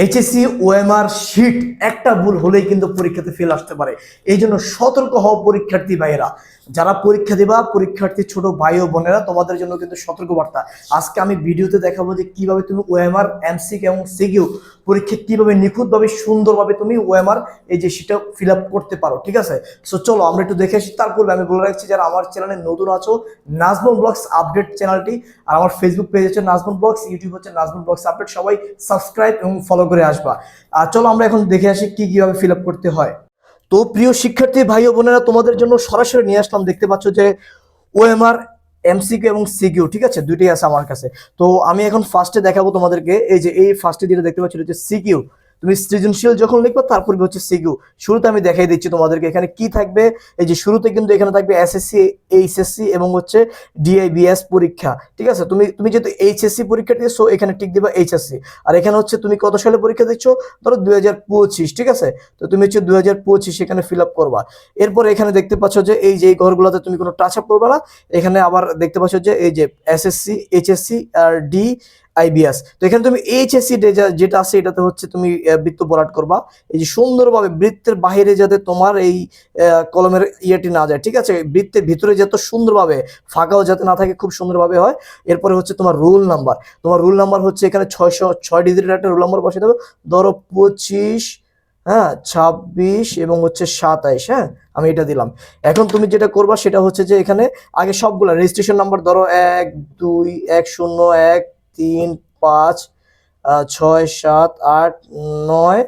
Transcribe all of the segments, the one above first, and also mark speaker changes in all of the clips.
Speaker 1: HSC OMR sheet একটা ভুল হলেই কিন্তু পরীক্ষাতে ফেল আসতে পারে। এই জন্য সতর্ক হও পরীক্ষার্থী ভাইয়েরা, যারা পরীক্ষা দিবা, পরীক্ষার্থী ছোট ভাই ও বোনেরা, তোমাদের জন্য কিন্তু সতর্কবার্তা। আজকে আমি ভিডিওতে দেখাবো যে কিভাবে তুমি ওএমআর এমসিকিউ এবং সিকিউ পরীক্ষা কিভাবে নিখুঁতভাবে সুন্দরভাবে তুমি ওএমআর এই যে সেটা ফিল আপ করতে পারো। ঠিক আছে, সো চলো আমরা একটু দেখে আসি। তার পূর্বে আমি বলে রাখছি, যারা আমার চ্যানেলে নতুন আছো, নাজমুল ব্লগস আপডেট চ্যানেলটি, আর আমার ফেসবুক পেজ হচ্ছে নাজমুল ব্লগস, ইউটিউব হচ্ছে নাজমুল ব্লগস আপডেট, সবাই সাবস্ক্রাইব এবং ফলো করে আসবা। আর চলো আমরা এখন দেখে আসি কিভাবে ফিল আপ করতে হয়। তো প্রিয় শিক্ষার্থী ভাই ও বোনেরা, তোমাদের জন্য সরাসরি নিয়ে আসলাম। দেখতে পাচ্ছ যে ওএমআর এমসিকিউ এবং সিকিউ, ঠিক আছে, দুইটাই আছে আমার কাছে। তো আমি এখন ফার্স্টে দেখাবো তোমাদেরকে। এই যে এই ফার্স্টে যেটা দেখতে পাচ্ছ এটা হচ্ছে সিকিউ। তুমি সৃজনশীল যখন লিখবে তারপর হচ্ছে সিকিউ। শুরুতে আমি দেখাই দিচ্ছি তোমাদেরকে এখানে কি থাকবে। এই যে শুরুতে কিন্তু এখানে থাকবে এসএসসি, এইচএসসি এবং হচ্ছে ডিআইবিএস পরীক্ষা। ঠিক আছে, তুমি তুমি যেহেতু এইচএসসি পরীক্ষা দিয়েছো এখানে টিক দিবা এইচএসসি। আর এখানে হচ্ছে তুমি কত সালে পরীক্ষা দিচ্ছ, ধরো 2025। ঠিক আছে, তো তুমি হচ্ছে 2025 এখানে ফিল আপ করবা। এরপর এখানে দেখতে পাচ্ছ যে এই যে ঘরগুলোতে তুমি কোনো টাচ আপ করবে না। এখানে আবার দেখতে পাচ্ছ যে এই যে এসএসসি, এইচএসসি আর ডি আইবিএস। তো এখানে তুমি এইচএসসি যেটা আছে এটাতে হচ্ছে তুমি বৃত্ত ভরাট করবা। এই যে সুন্দরভাবে বৃত্তের বাইরে যাতে তোমার এই কলমের ইয়েটি না যায়। ঠিক আছে, বৃত্তের ভিতরে যত সুন্দরভাবে ফাঁকাও যাতে না থাকে, খুব সুন্দরভাবে হয়। এরপরে হচ্ছে তোমার রোল নাম্বার। তোমার রোল নাম্বার হচ্ছে এখানে 606 ডিজিটের একটা রোল নাম্বার বসিয়ে দেবে। ধরো 25, হ্যাঁ 26 এবং হচ্ছে 27। হ্যাঁ, আমি এটা দিলাম। এখন তুমি যেটা করবা সেটা হচ্ছে যে এখানে আগে সবগুলা রেজিস্ট্রেশন নাম্বার ধরো 1 2 1 0 1 3 5 6 7 8 9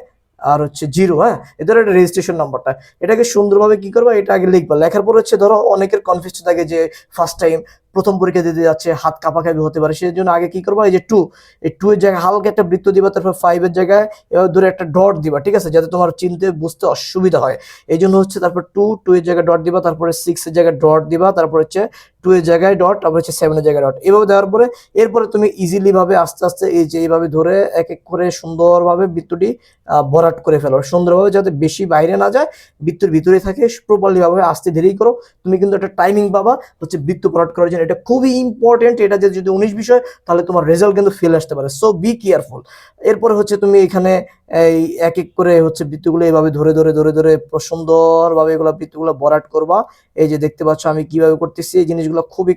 Speaker 1: আর হচ্ছে 0। হ্যাঁ, এদের একটা রেজিস্ট্রেশন নাম্বারটা, এটাকে সুন্দরভাবে কি করবা, এটা আগে লিখবা। লেখার পর হচ্ছে ধরো অনেকের কনফিউজ থাকে যে ফার্স্ট টাইম প্রথম পরীক্ষা দিতে যাচ্ছে, হাত কাঁপাকাঁপি হতে পারে, সেই জন্য আগে কি করবা, এই যে 2, এই 2 এর জায়গায় হালকা একটা বৃত্ত দিবা, তারপর 5 এর জায়গায় এবার ধরে একটা ডট দিবা। ঠিক আছে, যাতে তোমার চিনতে বুঝতে অসুবিধা হয়, এই জন্য হচ্ছে তারপর 2 এর জায়গায় ডট দিবা, তারপরে 6 এর জায়গায় ডট দিবা, তারপর হচ্ছে 2 এর জায়গায় ডট, তারপর হচ্ছে 7 এর জায়গায় ডট। এভাবে দেওয়ার পরে এরপরে তুমি ইজিলি ভাবে আস্তে আস্তে এই যে এইভাবে ধরে এক এক করে সুন্দরভাবে বৃত্তটি ভরাট করে ফেলো সুন্দরভাবে, যাতে বেশি বাইরে না যায়, বৃত্তের ভিতরে থাকে। প্রপারলি ভাবে আস্তে ধীরেই করো। তুমি কিন্তু একটা টাইমিং পাবা হচ্ছে বৃত্ত ভরাট করার জন্য। এটা খুবই ইম্পর্টেন্ট। এটা যদি 19 বিষয়, তাহলে তোমার রেজাল্ট কিন্তু ফেল আসতে পারে। So be careful. এরপরে হচ্ছে তুমি এখানে এই এক এক করে হচ্ছে বৃত্তগুলো এইভাবে ধরে ধরে ধরে ধরে সুন্দরভাবে এগুলো বৃত্তগুলো ভরাট করবা। এই যে দেখতে পাচ্ছ আমি কিভাবে করতেছি, এই জিনিসগুলো খুবই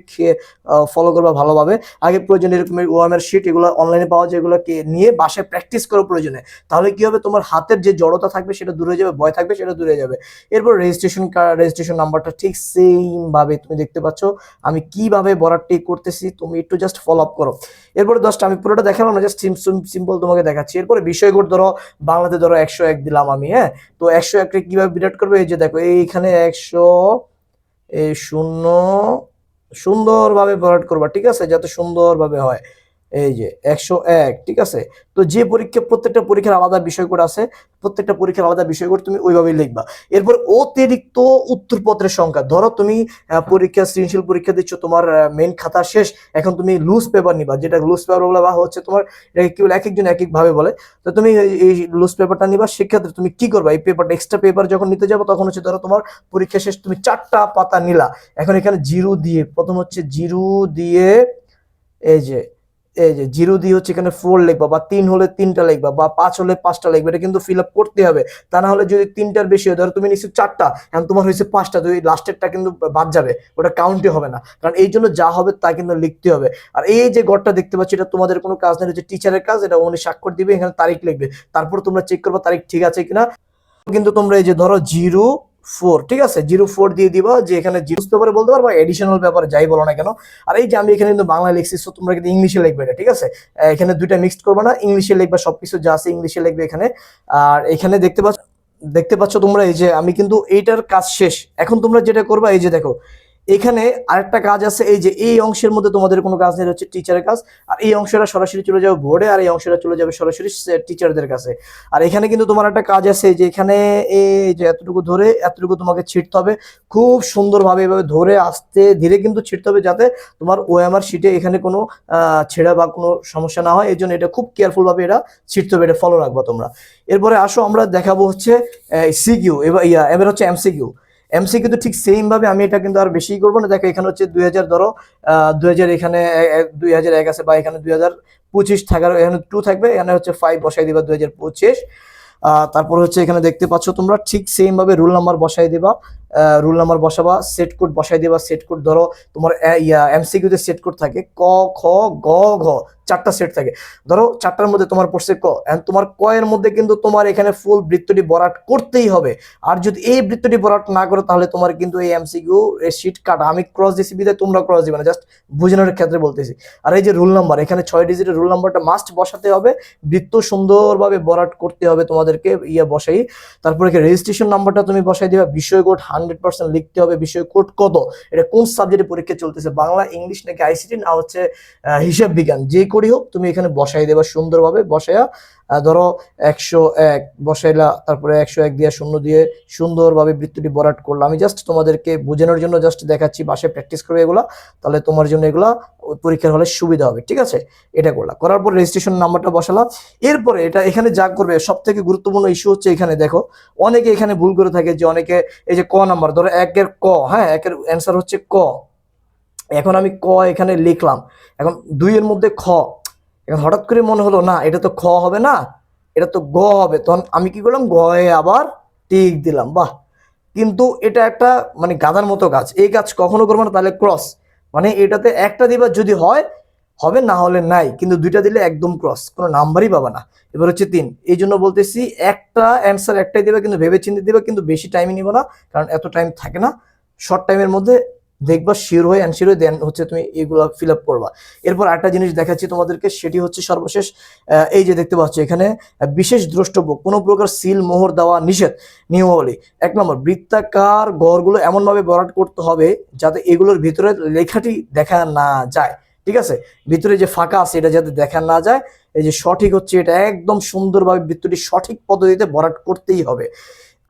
Speaker 1: ফলো করবা ভালোভাবে। আগে প্রয়োজনে এরকম ওয়ামের শিট এগুলো অনলাইনে পাওয়া যায়, এগুলোকে নিয়ে বাসায় প্র্যাকটিস করো প্রয়োজনে। তাহলে কি হবে, তোমার হাতের যে জড়তা থাকবে সেটা দূরে যাবে, ভয় থাকবে সেটা দূরে যাবে। এরপর রেজিস্ট্রেশন নাম্বারটা ঠিক সেম ভাবে তুমি দেখতে পাচ্ছ আমি কিভাবে ভরাটটি করতেছি, তুমি একটু জাস্ট ফলো আপ করো। এরপরে 10টা আমি পুরোটা দেখালাম না, জাস্ট সিম্পল তোমাকে দেখাচ্ছি। এরপরে বিষয় কোড ধরো বাংলাতে ধরো 101 দিলাম আমি। হ্যাঁ, তো 101 কিভাবে বিরাট করবে, এই যে দেখো এইখানে 100 শূন্য সুন্দরভাবে ভরাট করবা। ঠিক আছে, যাতে সুন্দরভাবে হয়। এই যে 101। ঠিক আছে, তো যে প্রত্যেকটা পরীক্ষার আলাদা বিষয় কোড আছে, প্রত্যেকটা পরীক্ষার আলাদা বিষয় কোড, তুমি ওইভাবেই লিখবা। এরপর অতিরিক্ত উত্তরপত্রের সংখ্যা, ধরো তুমি পরীক্ষা সৃজনশীল পরীক্ষা দিচ্ছ, তোমার মেইন খাতা শেষ, এখন তুমি লুজ পেপার নিবা, যেটা লুজ পেপার বলে বা হচ্ছে তোমার এটাকে কি বলে, এক একজন এক এক ভাবে বলে। তো তুমি এই লুজ পেপারটা নিবা। সেক্ষেত্রে তুমি কি করবা, এই পেপারটা এক্সট্রা পেপার যখন নিতে যাবো তখন হচ্ছে ধরো তোমার পরীক্ষা শেষ, তুমি 4টা পাতা নিলা। এখন এখানে জিরো দিয়ে, প্রথম হচ্ছে জিরো দিয়ে, এই যে 0 দিয়ে হচ্ছে এখানে 4 লিখবা, বা 3 হলে 3টা লিখবা, বা 5 হলে 5টা লিখবা। এটা কিন্তু ফিল আপ করতে হবে। তা না হলে যদি 3টার বেশি হয়, ধরো তুমি নিশ্চয় 4টা, এখন তোমার হয়েছে 5টা, তো এই লাস্টেরটা কিন্তু বাদ যাবে, ওটা কাউন্টই হবে না। কারণ এই জন্য যা হবে তা কিন্তু লিখতে হবে। আর এই যে গড়টা দেখতে পাচ্ছি, এটা তোমাদের কোনো কাজ নেই, হচ্ছে টিচারের কাজ। এটা উনি স্বাক্ষর দিবে, এখানে তারিখ লিখবে, তারপর তোমরা চেক করবা তারিখ ঠিক আছে কিনা। কিন্তু তোমরা এই যে ধরো 04, ঠিক আছে, 04 দিয়ে দিবা, যে এখানে জিরো পেপারে বলতে পারবা, এডিশনাল পেপার যাই বলো না কেন। আর এই যে আমি এখানে কিন্তু বাংলা লিখছি, তো তোমরা কিন্তু ইংলিশে লিখবে এটা। ঠিক আছে, এখানে দুইটা মিক্সড করবে না, ইংলিশে লিখবা, সবকিছু যা আছে ইংলিশে লিখবে এখানে। আর এখানে দেখতে পাচ্ছ তোমরা, এই যে আমি কিন্তু এইটার কাজ শেষ। এখন তোমরা যেটা করবা, এই যে দেখো এখানে আরেকটা কাজ আছে। এই যে এই অংশের মধ্যে তোমাদের কোনো কাজ নেই, হচ্ছে টিচারের কাজ। আর এই অংশটা সরাসরি চলে যাবে বোর্ডে, আর এই অংশটা চলে যাবে সরাসরি টিচারদের কাছে। আর এখানে কিন্তু তোমার একটা কাজ আছে, যে এখানে এই যে এতটুকু ধরে এতটুকু তোমাকে ছিটতে হবে, খুব সুন্দরভাবে এভাবে ধরে আস্তে ধীরে কিন্তু ছিটতে হবে, যাতে তোমার ওএমআর শিটে এখানে কোনো ছেঁড়া বা কোনো সমস্যা না হয়। এই জন্য এটা খুব কেয়ারফুল ভাবে এটা ছিটতে হবে, এটা ফলো রাখবা তোমরা। এরপরে আসো আমরা দেখাবো হচ্ছে সিকিউ, এবার হচ্ছে এমসিকিউ। এমসিকিউ তো ঠিক সেম ভাবে আমি এটা কিন্তু আর বেশি করবো না। দেখো এখানে হচ্ছে 2000 ধরো, 2000 এখানে 2001 আছে, বা এখানে 2025 থাকার এখানে 2 থাকবে, এখানে হচ্ছে 5 বসাই দিবা 2025। তারপর হচ্ছে এখানে দেখতে পাচ্ছ তোমরা ঠিক সেম ভাবে রুল নাম্বার বসাই দিবা, রুল নাম্বার বসাবা, সেট কোড বসাই দিবা। সেট কোড ধরো তোমার এমসিকিউতে সেট কোড থাকে ক খ গ ঘ, 4টা সেট থাকে। ধরো 4টার মধ্যে তোমার পড়ছে ক, এন্ড তোমার ক এর মধ্যে কিন্তু তোমার এখানে ফুল বৃত্তটি ভরাট করতেই হবে। আর যদি এই বৃত্তটি ভরাট না করো তাহলে তোমার কিন্তু এই এমসিকিউ শীট কাটা। আমি ক্রস দিছি বিধায় তোমরা ক্রস দিবে না, জাস্ট বোঝানোর ক্ষেত্রে বলতেছি। আর এই যে রুল নাম্বার, এখানে 6 ডিজিটের রুল নাম্বারটা মাস্ট বসাতে হবে, বৃত্ত সুন্দরভাবে ভরাট করতে হবে তোমাদেরকে বসাই। তারপরে রেজিস্ট্রেশন নাম্বারটা তুমি বসাই দিবা, বিষয় কোড 100% লিখতে হবে। বিষয় কোড কত, এটা কোন সাবজেক্টে পরীক্ষা চলতেছে, বাংলা, ইংলিশ নাকি আইসিটি না হচ্ছে হিসাব বিজ্ঞান, যে করি হোক তুমি এখানে বসাই দেবা সুন্দরভাবে। বসায়া ধরো 101 বসাইলা, তারপরে 101 দিয়ে 0 দিয়ে সুন্দরভাবে বৃত্তটি ভরাট করলাম। আমি জাস্ট তোমাদেরকে বোঝানোর জন্য জাস্ট দেখাচ্ছি, বাসায় প্র্যাকটিস করবে এগুলা, তাহলে তোমার জন্য এগুলা পরীক্ষার হলে সুবিধা হবে। ঠিক আছে, এটা করলাম, করার পর রেজিস্ট্রেশন নাম্বারটা বসালাম। এরপরে এটা এখানে যা করবে সব থেকে গুরুত্বপূর্ণ ইস্যু হচ্ছে এখানে দেখো, অনেকে এখানে ভুল করে থাকে যে অনেকে এই যে ক নাম্বার ধরো 1 এর ক, হ্যাঁ 1 এর অ্যান্সার হচ্ছে ক, এখন আমি ক এখানে লিখলাম, এখন 2 এর মধ্যে খ, এখন হঠাৎ করে মনে হলো না এটা তো খ হবে না, এটা তো গ হবে, তখন আমি কি করলাম গ এ আবার টিক দিলাম। বাহ, কিন্তু এটা একটা মানে গাধার মতো কাজ, এই কাজ কখনো করবো না। তাহলে ক্রস, মানে এটাতে একটা দিবা যদি হয় হবে, না হলে নাই, কিন্তু 2টা দিলে একদম ক্রস, কোনো নাম্বারই পাবা না। এবার হচ্ছে 3, এই জন্য বলতেছি একটা অ্যান্সার একটাই দিবা, কিন্তু ভেবে চিন্তে দিবা, কিন্তু বেশি টাইমই নিব না, কারণ এত টাইম থাকে না। শর্ট টাইমের মধ্যে দেখবা শিওর হয়ে অ্যান্সার হয়ে দেন হচ্ছে তুমি এগুলো ফিল আপ করবা। এরপর একটা জিনিস দেখাচ্ছি তোমাদেরকে, সেটি হচ্ছে সর্বশেষ, এই যে দেখতে পাচ্ছ এখানে বিশেষ দ্রষ্টব্য, কোনো প্রকার সিল মোহর দেওয়া নিষেধ। নিয়মাবলী 1 নম্বর, বৃত্তাকার ঘরগুলো এমনভাবে ভরাট করতে হবে যাতে এগুলোর ভিতরে লেখাটি দেখা না যায়। ঠিক আছে, ভিতরে যে ফাঁকা আছে এটা যাতে দেখা না যায়। এই যে সঠিক হচ্ছে এটা একদম সুন্দরভাবে বৃত্তটি সঠিক পদ্ধতিতে ভরাট করতেই হবে,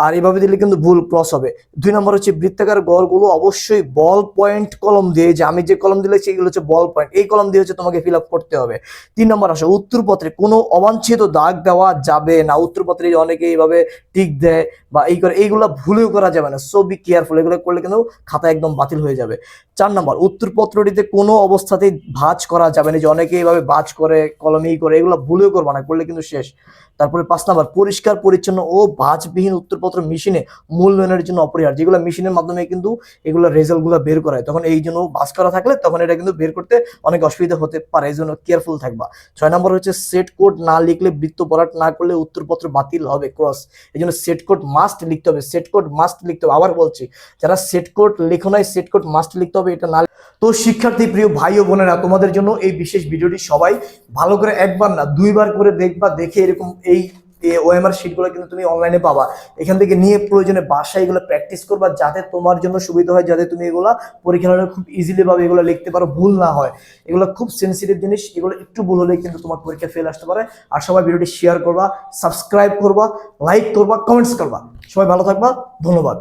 Speaker 1: আর এইভাবে দিলে কিন্তু ভুল ক্রস হবে। 2 নম্বর হচ্ছে বৃত্তাকার গড়গুলো অবশ্যই বল পয়েন্ট কলম দিয়ে, যে আমি যে কলম দিলেছি এগুলো হচ্ছে বল পয়েন্ট, এই কলম দিয়ে হচ্ছে তোমাকে ফিল আপ করতে হবে। 3 নম্বর আসে উত্তরপত্রে কোনো অবাঞ্ছিত দাগ দেওয়া যাবে না। উত্তরপত্রে অনেকে এইভাবে টিক দেয় বা এই করে, এইগুলো ভুলেও করা যাবে না, সো বি কেয়ারফুল, এগুলো করলে কিন্তু খাতা একদম বাতিল হয়ে যাবে। 4 নম্বর, উত্তরপত্রটিতে কোনো অবস্থাতেই ভাঁজ করা যাবে না, যে অনেকে এইভাবে ভাঁজ করে কলমেই করে, এগুলো ভুলেও করবা না, করলে কিন্তু শেষ। তারপরে 5 নম্বর, পরিষ্কার পরিচ্ছন্ন ও ভাঁজবিহীন উত্তরপত্র মেশিনে মূল্যায়নের জন্য অপরিহার্য, যেগুলো মেশিনের মাধ্যমে কিন্তু এগুলো রেজাল্টগুলো বের করায়, তখন এই জন্য ভাঁজ করা থাকলে তখন এটা কিন্তু বের করতে অনেক অসুবিধা হতে পারে, এই জন্য কেয়ারফুল থাকবা। 6 নম্বর হচ্ছে সেট কোড না লিখলে, বৃত্ত ভরাট না করলে উত্তরপত্র বাতিল হবে, ক্রস, এই জন্য সেট কোড মাস্ট লিখতে হবে, সেট কোড মাস্ট লিখতে হবে। আবার বলছি, যারা সেট কোড লেখো নাই সেট কোড মাস্ট লিখতে হবে, এটা না। তো শিক্ষার্থী প্রিয় ভাই ও বোনেরা, তোমাদের জন্য এই বিশেষ ভিডিওটি সবাই ভালো করে 1 বার না 2 বার করে দেখবা, দেখে এরকম এই ওএমআর শিটগুলো কিন্তু তুমি অনলাইনে পাবা, এখান থেকে নিয়ে প্রয়োজনে বাসায় এগুলো প্র্যাকটিস করবা, যাতে তোমার জন্য সুবিধা হয়, যাতে তুমি এগুলো পরীক্ষা হলে খুব ইজিলি ভাবে এগুলো লিখতে পারো, ভুল না হয়। এগুলো খুব সেন্সিটিভ জিনিস, এগুলো একটু ভুল হলে কিন্তু তোমার পরীক্ষা ফেল আসতে পারে। আর সবাই ভিডিওটি শেয়ার করবা, সাবস্ক্রাইব করবা, লাইক করবা, কমেন্টস করবা। সবাই ভালো থাকবা, ধন্যবাদ।